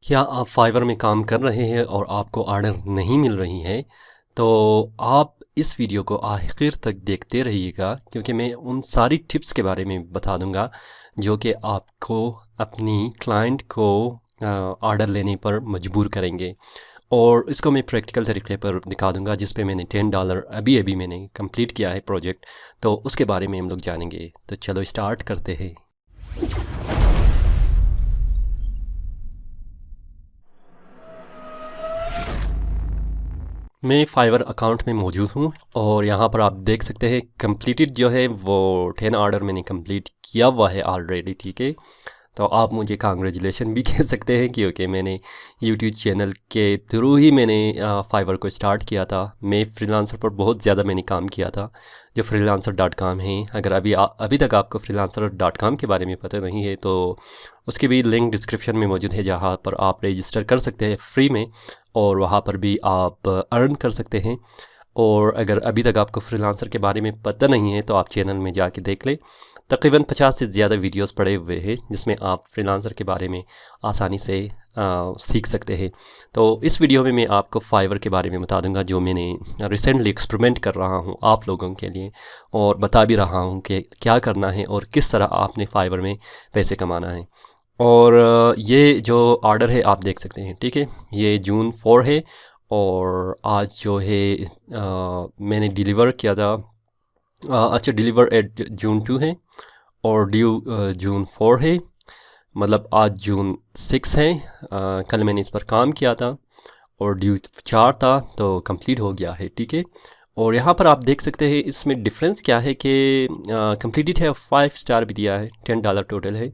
क्या आप फाइवर में काम कर रहे हैं और आपको ऑर्डर नहीं मिल रही है? तो आप इस वीडियो को आखिर तक देखते रहिएगा, क्योंकि मैं उन सारी टिप्स के बारे में बता दूंगा जो कि आपको अपनी क्लाइंट को ऑर्डर लेने पर मजबूर करेंगे। और इसको मैं प्रैक्टिकल तरीके पर दिखा दूंगा, जिस पे मैंने $10 अभी अभी मैंने कंप्लीट किया है प्रोजेक्ट। तो उसके बारे में हम लोग जानेंगे। तो चलो स्टार्ट करते हैं। मैं फाइवर अकाउंट में मौजूद हूँ और यहाँ पर आप देख सकते हैं कंप्लीटेड जो है वो 10 ऑर्डर मैंने कंप्लीट किया हुआ है ऑलरेडी। ठीक है, तो आप मुझे कांग्रेचुलेशन भी कह सकते हैं, क्योंकि मैंने यूट्यूब चैनल के थ्रू ही मैंने फाइवर को स्टार्ट किया था। मैं फ्रीलांसर पर बहुत ज़्यादा मैंने काम किया था, जो freelancer.com है। अगर अभी तक आपको freelancer.com के बारे में पता नहीं है तो उसकी भी लिंक डिस्क्रिप्शन में मौजूद है, जहाँ पर आप रजिस्टर कर सकते हैं फ्री में और वहाँ पर भी आप अर्न कर सकते हैं। और अगर अभी तक आपको फ्रीलांसर के बारे में पता नहीं है तो आप चैनल में जाके देख लें। तकरीबन 50 से ज़्यादा वीडियोस पड़े हुए हैं जिसमें आप फ्रीलांसर के बारे में आसानी से सीख सकते हैं। तो इस वीडियो में मैं आपको फाइवर के बारे में बता दूंगा, जो मैंने रिसेंटली एक्सपेरिमेंट कर रहा हूं आप लोगों के लिए, और बता भी रहा हूं कि क्या करना है और किस तरह आपने फाइवर में पैसे कमाना है। और ये जो ऑर्डर है आप देख सकते हैं, ठीक है, ये जून 4 है और आज जो है मैंने डिलीवर किया था। अच्छा, डिलीवर एट जून 2 है और ड्यू जून 4 है, मतलब आज जून 6 है। कल मैंने इस पर काम किया था और ड्यू 4 था, तो कंप्लीट हो गया है। ठीक है, और यहाँ पर आप देख सकते हैं इसमें डिफरेंस क्या है कि कंप्लीटेड है, 5 स्टार भी दिया है, $10 टोटल है।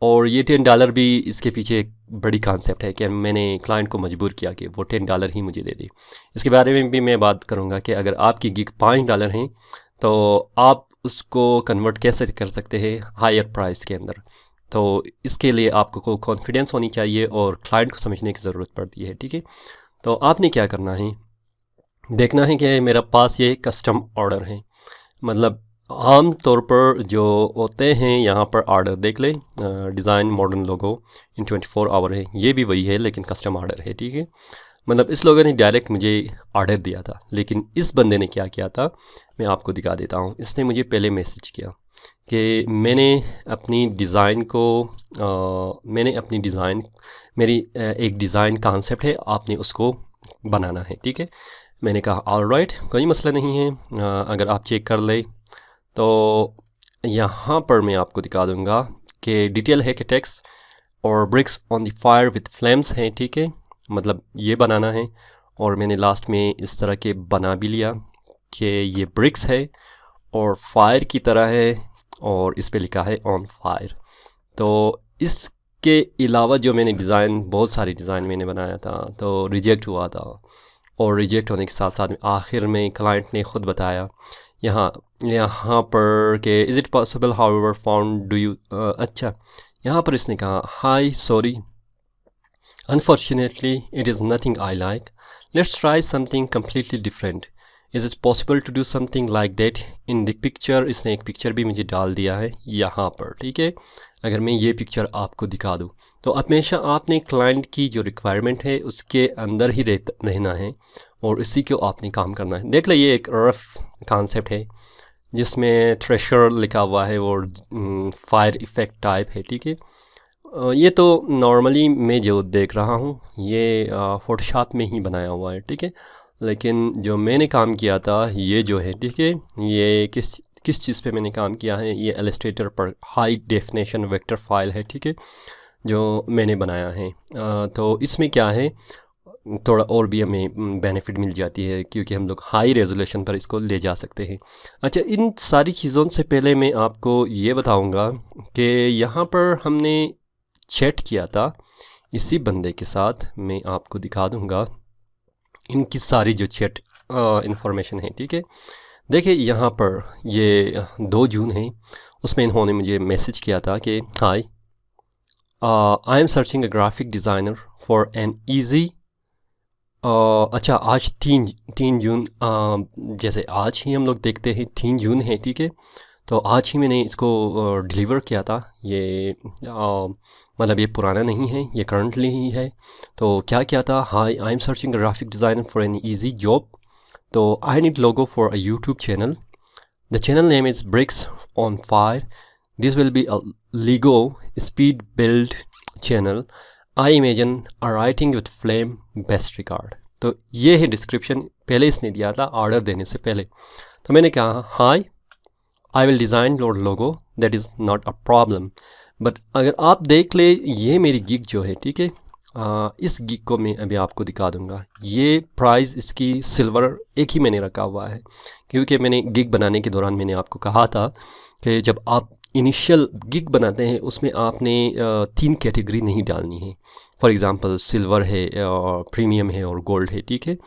और ये $10 भी इसके पीछे एक बड़ी कॉन्सेप्ट है कि मैंने क्लाइंट को मजबूर किया कि वो $10 ही मुझे दे दे। इसके बारे में भी मैं बात करूँगा कि अगर आपकी गिग $5 हैं तो आप उसको कन्वर्ट कैसे कर सकते हैं हायर प्राइस के अंदर। तो इसके लिए आपको कॉन्फिडेंस होनी चाहिए और क्लाइंट को समझने की ज़रूरत पड़ती है। ठीक है, तो आपने क्या करना है, देखना है कि मेरा पास ये कस्टम ऑर्डर है, मतलब आम तौर पर जो होते हैं यहाँ पर ऑर्डर देख लें, design modern logo in 24 hour है, ये भी वही है लेकिन कस्टम ऑर्डर है। ठीक है, मतलब इस लोगों ने डायरेक्ट मुझे ऑर्डर दिया था, लेकिन इस बंदे ने क्या किया था मैं आपको दिखा देता हूँ। इसने मुझे पहले मैसेज किया कि मैंने अपनी डिज़ाइन को मेरी एक डिज़ाइन कॉन्सेप्ट है, आपने उसको बनाना है। ठीक है, मैंने कहा ऑलराइट, कोई मसला नहीं है। अगर आप चेक कर ले तो यहाँ पर मैं आपको दिखा दूँगा कि डिटेल है कि टेक्स्ट और bricks on the fire with flames हैं। ठीक है, मतलब ये बनाना है और मैंने लास्ट में इस तरह के बना भी लिया कि ये ब्रिक्स है और फायर की तरह है और इस पे लिखा है ऑन फायर। तो इसके अलावा जो मैंने बहुत सारी डिज़ाइन मैंने बनाया था तो रिजेक्ट हुआ था, और रिजेक्ट होने के साथ साथ आखिर में क्लाइंट ने ख़ुद बताया यहाँ पर कि is it possible however found do you, अच्छा, यहाँ पर इसने कहा hi sorry, unfortunately it is nothing I like, let's try something completely different, is it possible to do something like that in the picture. इसने एक picture भी मुझे डाल दिया है यहाँ पर। ठीक है, अगर मैं ये पिक्चर आपको दिखा दूँ तो हमेशा आपने क्लाइंट की जो रिक्वायरमेंट है उसके अंदर ही रहना है और इसी को आपने काम करना है। देख ले, ये एक रफ कॉन्सेप्ट है जिसमें थ्रेशर लिखा हुआ है और फायर इफ़ेक्ट टाइप है। ठीक है, ये तो नॉर्मली मैं जो देख रहा हूँ ये फ़ोटोशॉप में ही बनाया हुआ है। ठीक है, लेकिन जो मैंने काम किया था ये जो है, ठीक है, ये किस चीज़ पे मैंने काम किया है, ये इलस्ट्रेटर पर हाई डेफिनेशन वेक्टर फाइल है। ठीक है, जो मैंने बनाया है। तो इसमें क्या है, थोड़ा और भी हमें बेनिफिट मिल जाती है क्योंकि हम लोग हाई रेजोल्यूशन पर इसको ले जा सकते हैं। अच्छा, इन सारी चीज़ों से पहले मैं आपको ये बताऊंगा कि यहाँ पर हमने चैट किया था इसी बंदे के साथ, मैं आपको दिखा दूंगा इनकी सारी जो चैट इंफॉर्मेशन है। ठीक है, देखिए यहाँ पर ये 2 जून है, उसमें इन्होंने मुझे मैसेज किया था कि high, I am searching a graphic designer for an easy, अच्छा, आज तीन जून, जैसे आज ही हम लोग देखते हैं 3 जून है। ठीक है, तो आज ही मैंने इसको डिलीवर किया था। ये मतलब ये पुराना नहीं है, ये करंटली ही है। तो क्या था, hi I am searching graphic designer for an easy job, तो I need logo for a YouTube channel. The channel name is bricks on fire. This will be a Lego speed build channel. I imagine a writing with flame, best regard. तो ये है description, पहले इसने दिया था order देने से पहले। तो मैंने कहा high, I will design your logo, that is not a problem. But अगर आप देख ले, ये मेरी गिग जो है, ठीक है, इस गिग को मैं अभी आपको दिखा दूंगा। ये प्राइस इसकी सिल्वर एक ही मैंने रखा हुआ है, क्योंकि मैंने गिग बनाने के दौरान मैंने आपको कहा था कि जब आप इनिशियल गिग बनाते हैं उसमें आपने 3 कैटेगरी नहीं डालनी है। फॉर एग्ज़ाम्पल सिल्वर है, प्रीमियम है और गोल्ड है, ठीक है,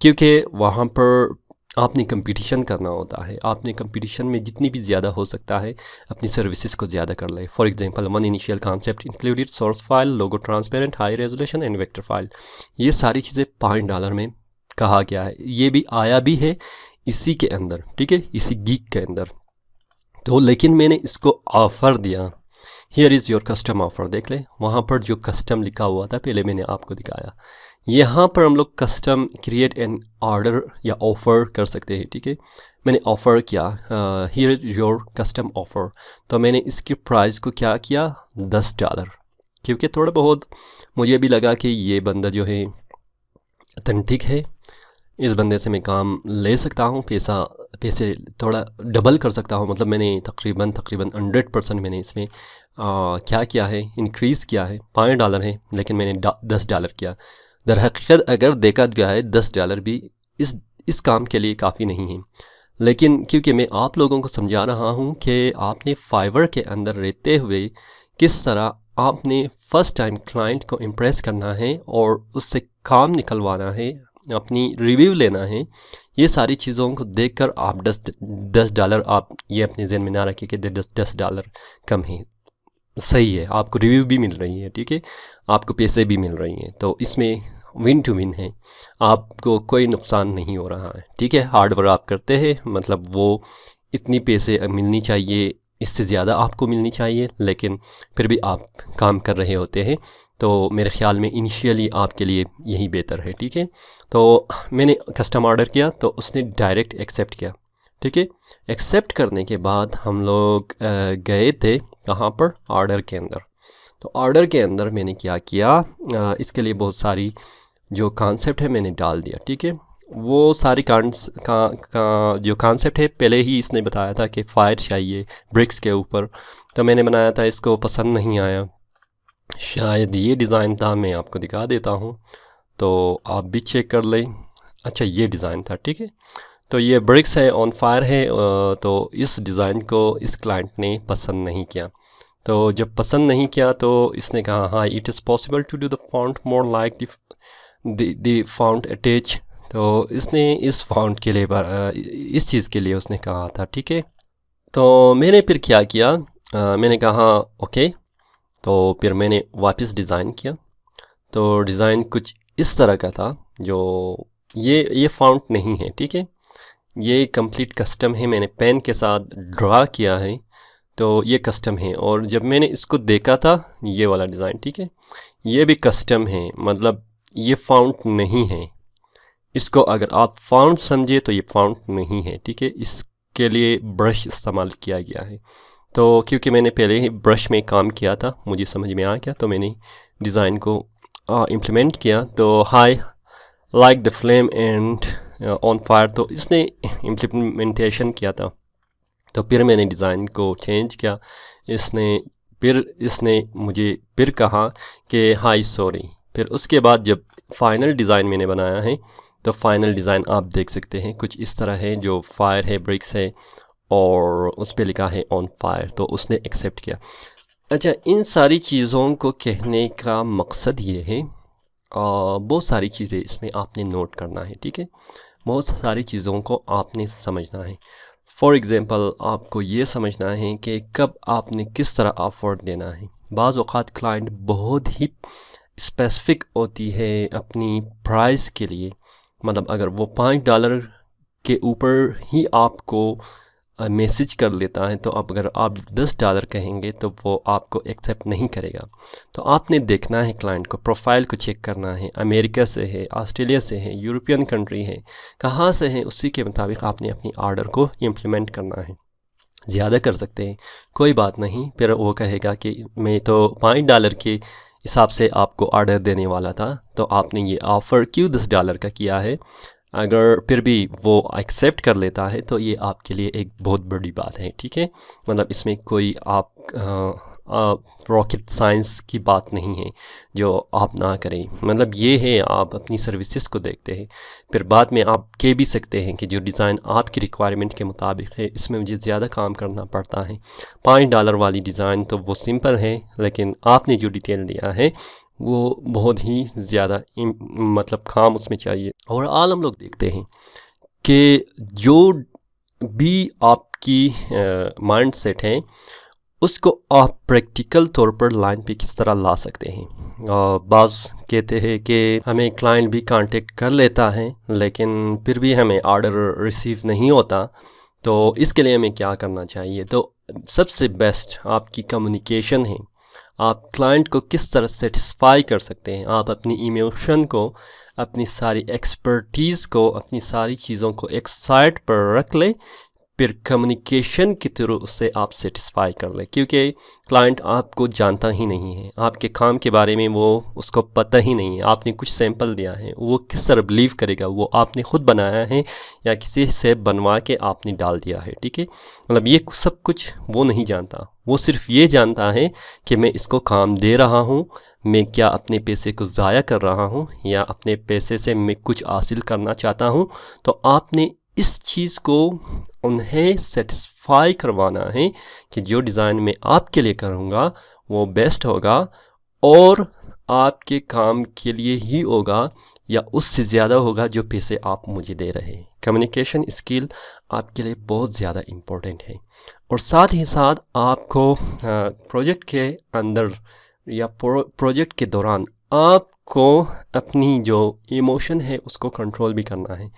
क्योंकि वहाँ पर आपने कंपटीशन करना होता है। आपने कंपटीशन में जितनी भी ज़्यादा हो सकता है अपनी सर्विसेज को ज़्यादा कर ले। For example, one initial concept included source file, logo transparent, high resolution and vector file. ये सारी चीज़ें $5 में कहा गया है। ये भी आया भी है इसी के अंदर, ठीक है, इसी गीक के अंदर। तो लेकिन मैंने इसको ऑफ़र दिया, here is your custom offer. देख ले, वहाँ पर जो कस्टम लिखा हुआ था पहले मैंने आपको दिखाया। यहाँ पर हम लोग कस्टम क्रिएट एन ऑर्डर या ऑफ़र कर सकते हैं, ठीक है। मैंने ऑफ़र किया, here is your custom offer. तो मैंने इसकी प्राइस को क्या किया, $10, क्योंकि थोड़ा बहुत मुझे भी लगा कि ये बंदा जो है ऑथेंटिक है, इस बंदे से मैं काम ले सकता हूँ, पैसे थोड़ा डबल कर सकता हूँ। मतलब मैंने तकरीबन 100% मैंने इसमें क्या किया है, इंक्रीज़ किया है। $5 है लेकिन मैंने $10 किया। दर हकीकत अगर देखा गया है $10 भी इस काम के लिए काफ़ी नहीं है, लेकिन क्योंकि मैं आप लोगों को समझा रहा हूँ कि आपने फाइवर के अंदर रहते हुए किस तरह आपने फ़र्स्ट टाइम क्लाइंट को इम्प्रेस करना है और उससे काम निकलवाना है, अपनी रिव्यू लेना है। ये सारी चीज़ों को देखकर आप $10 आप ये अपने ज़हन में ना रखें कि $10 कम है, सही है, आपको रिव्यू भी मिल रही है, ठीक है, आपको पैसे भी मिल रही हैं। तो इसमें विन टू विन है, आपको कोई नुकसान नहीं हो रहा है, ठीक है। हार्ड वर्क आप करते हैं, मतलब वो इतनी पैसे मिलनी चाहिए, इससे ज़्यादा आपको मिलनी चाहिए, लेकिन फिर भी आप काम कर रहे होते हैं। तो मेरे ख़्याल में इनिशियली आपके लिए यही बेहतर है, ठीक है। तो मैंने कस्टम ऑर्डर किया तो उसने डायरेक्ट एक्सेप्ट किया, ठीक है। एक्सेप्ट करने के बाद हम लोग गए थे कहाँ पर, ऑर्डर के अंदर। तो ऑर्डर के अंदर मैंने क्या किया, इसके लिए बहुत सारी जो कॉन्सेप्ट है मैंने डाल दिया, ठीक है। वो सारी जो कॉन्सेप्ट है पहले ही इसने बताया था कि फायर चाहिए ब्रिक्स के ऊपर, तो मैंने बनाया था, इसको पसंद नहीं आया। शायद ये डिज़ाइन था, मैं आपको दिखा देता हूँ तो आप भी चेक कर लें। अच्छा, ये डिज़ाइन था, ठीक है। तो ये ब्रिक्स है, ऑन फायर है। तो इस डिज़ाइन को इस क्लाइंट ने पसंद नहीं किया। तो जब पसंद नहीं किया तो इसने कहा हाँ, it is possible to do the font more like the font attach. तो इसने इस फॉन्ट के लिए इस चीज़ के लिए उसने कहा था, ठीक है। तो मैंने फिर क्या किया, मैंने कहा ओके। तो फिर मैंने वापस डिज़ाइन किया। तो डिज़ाइन कुछ इस तरह का था, जो ये फॉन्ट नहीं है, ठीक है, ये कंप्लीट कस्टम है, मैंने पेन के साथ ड्रा किया है, तो ये कस्टम है। और जब मैंने इसको देखा था, ये वाला डिज़ाइन, ठीक है, ये भी कस्टम है, मतलब ये फॉन्ट नहीं है। इसको अगर आप फॉन्ट समझे तो ये फॉन्ट नहीं है, ठीक है। इसके लिए ब्रश इस्तेमाल किया गया है। तो क्योंकि मैंने पहले ही ब्रश में काम किया था, मुझे समझ में आ गया, तो मैंने डिज़ाइन को इम्प्लीमेंट किया। तो high like the flame and on fire, तो इसने इम्प्लीमेंटेशन किया था। तो फिर मैंने डिज़ाइन को चेंज किया। इसने मुझे फिर कहा कि हाई सॉरी। फिर उसके बाद जब फाइनल डिज़ाइन मैंने बनाया है, तो फाइनल डिज़ाइन आप देख सकते हैं कुछ इस तरह है, जो फायर है, ब्रिक्स है और उस पर लिखा है ऑन फायर। तो उसने एक्सेप्ट किया। अच्छा, इन सारी चीज़ों को कहने का मकसद ये है, बहुत सारी चीज़ें इसमें आपने नोट करना है, ठीक है। बहुत सारी चीज़ों को आपने समझना है। फॉर एग्ज़ाम्पल, आपको ये समझना है कि कब आपने किस तरह ऑफ़र देना है। बाज़ औक़ात क्लाइंट बहुत ही स्पेसिफ़िक होती है अपनी प्राइस के लिए, मतलब अगर वो $5 के ऊपर ही आपको मैसेज कर लेता है, तो अब अगर आप $10 कहेंगे तो वो आपको एक्सेप्ट नहीं करेगा। तो आपने देखना है क्लाइंट को, प्रोफाइल को चेक करना है, अमेरिका से है, ऑस्ट्रेलिया से है, यूरोपियन कंट्री है, कहाँ से है, उसी के मुताबिक आपने अपनी ऑर्डर को इम्प्लीमेंट करना है। ज़्यादा कर सकते हैं, कोई बात नहीं, फिर वो कहेगा कि मैं तो $5 के हिसाब से आपको ऑर्डर देने वाला था, तो आपने ये ऑफ़र क्यों $10 का किया है। अगर फिर भी वो एक्सेप्ट कर लेता है तो ये आपके लिए एक बहुत बड़ी बात है, ठीक है। मतलब इसमें कोई आप रॉकेट साइंस की बात नहीं है जो आप ना करें। मतलब ये है, आप अपनी सर्विसेज को देखते हैं, फिर बाद में आप कह भी सकते हैं कि जो डिज़ाइन आपकी रिक्वायरमेंट के मुताबिक है, इसमें मुझे ज़्यादा काम करना पड़ता है। $5 वाली डिज़ाइन तो वो सिंपल है, लेकिन आपने जो डिटेल दिया है वो बहुत ही ज़्यादा मतलब काम उसमें चाहिए। और हम लोग देखते हैं कि जो भी आपकी माइंड सेट है उसको आप प्रैक्टिकल तौर पर लाइन पे किस तरह ला सकते हैं। बाज़ कहते हैं कि हमें क्लाइंट भी कांटेक्ट कर लेता है लेकिन फिर भी हमें ऑर्डर रिसीव नहीं होता, तो इसके लिए हमें क्या करना चाहिए। तो सबसे बेस्ट आपकी कम्युनिकेशन है। आप क्लाइंट को किस तरह सेटिस्फाई कर सकते हैं। आप अपनी इमोशन को, अपनी सारी एक्सपर्टीज़ को, अपनी सारी चीज़ों को एक साइड पर रख ले, फिर कम्युनिकेशन के थ्रू उससे आप सेटिस्फाई कर ले, क्योंकि क्लाइंट आपको जानता ही नहीं है, आपके काम के बारे में वो उसको पता ही नहीं है। आपने कुछ सैंपल दिया है, वो किस तरह बिलीव करेगा, वो आपने ख़ुद बनाया है या किसी से बनवा के आपने डाल दिया है, ठीक है। मतलब ये सब कुछ वो नहीं जानता, वो सिर्फ ये जानता है कि मैं इसको काम दे रहा हूँ, मैं क्या अपने पैसे को ज़ाया कर रहा हूँ या अपने पैसे से मैं कुछ हासिल करना चाहता हूँ। तो आपने इस चीज़ को उन्हें सेटिस्फाई करवाना है कि जो डिज़ाइन मैं आपके लिए करूँगा वो बेस्ट होगा और आपके काम के लिए ही होगा या उससे ज़्यादा होगा जो पैसे आप मुझे दे रहे हैं। कम्युनिकेशन स्किल आपके लिए बहुत ज़्यादा इम्पोर्टेंट है। और साथ ही साथ आपको प्रोजेक्ट के अंदर या प्रोजेक्ट के दौरान आपको अपनी जो इमोशन है उसको कंट्रोल भी करना है।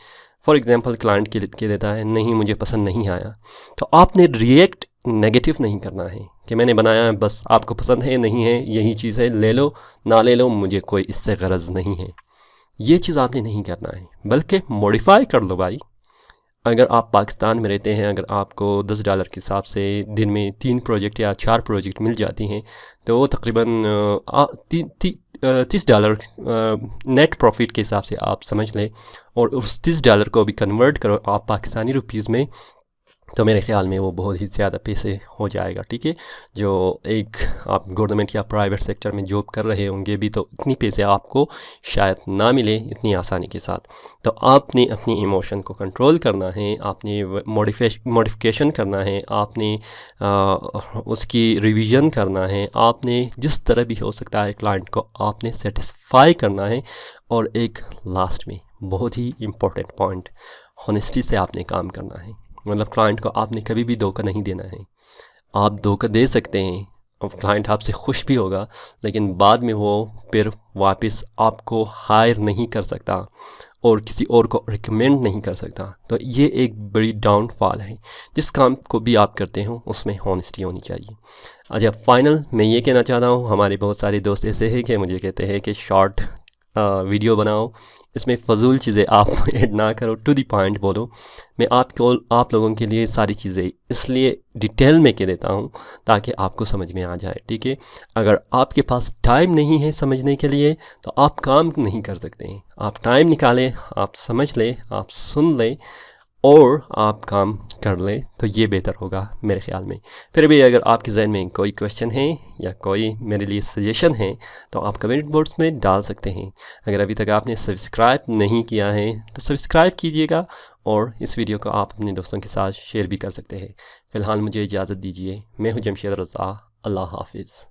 फॉर एग्ज़ाम्पल क्लाइंट के देता है नहीं मुझे पसंद नहीं आया, तो आपने रिएक्ट नेगेटिव नहीं करना है कि मैंने बनाया है बस आपको पसंद है नहीं है यही चीज़ है, ले लो ना ले लो, मुझे कोई इससे गरज नहीं है। ये चीज़ आपने नहीं करना है, बल्कि मॉडिफाई कर लो भाई। अगर आप पाकिस्तान में रहते हैं, अगर आपको $10 के हिसाब से दिन में 3 प्रोजेक्ट या 4 प्रोजेक्ट मिल जाती हैं तो तकरीबन $30 नेट प्रॉफिट के हिसाब से आप समझ लें, और उस $30 को भी कन्वर्ट करो आप पाकिस्तानी रुपीज़ में, तो मेरे ख़्याल में वो बहुत ही ज़्यादा पैसे हो जाएगा, ठीक है। जो एक आप गवर्नमेंट या प्राइवेट सेक्टर में जॉब कर रहे होंगे भी तो इतनी पैसे आपको शायद ना मिले इतनी आसानी के साथ। तो आपने अपनी इमोशन को कंट्रोल करना है, आपने मॉडिफिकेशन करना है, आपने उसकी रिवीजन करना है, आपने जिस तरह भी हो सकता है क्लाइंट को आपने सेटिस्फाई करना है। और एक लास्ट में बहुत ही इम्पोर्टेंट पॉइंट, हॉनेस्टी से आपने काम करना है। मतलब क्लाइंट को आपने कभी भी धोखा नहीं देना है। आप धोखा दे सकते हैं और क्लाइंट आपसे खुश भी होगा, लेकिन बाद में वो फिर वापस आपको हायर नहीं कर सकता और किसी और को रिकमेंड नहीं कर सकता। तो ये एक बड़ी डाउनफॉल है। जिस काम को भी आप करते हो उसमें हॉनेस्टी होनी चाहिए। अच्छा, फाइनल मैं ये कहना चाहता हूँ, हमारे बहुत सारे दोस्त ऐसे हैं कि मुझे कहते हैं कि शॉर्ट वीडियो बनाओ, इसमें फ़जूल चीज़ें आप ऐड ना करो, टू द पॉइंट बोलो। मैं आप लोगों के लिए सारी चीज़ें इसलिए डिटेल में कह देता हूँ ताकि आपको समझ में आ जाए, ठीक है। अगर आपके पास टाइम नहीं है समझने के लिए तो आप काम नहीं कर सकते हैं। आप टाइम निकालें, आप समझ लें, आप सुन लें और आप काम कर लें, तो ये बेहतर होगा मेरे ख़्याल में। फिर भी अगर आपके जहन में कोई क्वेश्चन है या कोई मेरे लिए सजेशन है तो आप कमेंट बॉक्स में डाल सकते हैं। अगर अभी तक आपने सब्सक्राइब नहीं किया है तो सब्सक्राइब कीजिएगा और इस वीडियो को आप अपने दोस्तों के साथ शेयर भी कर सकते हैं। फ़िलहाल मुझे इजाज़त दीजिए। मैं हूँ जमशेद रज़ा। अल्लाह हाफिज़।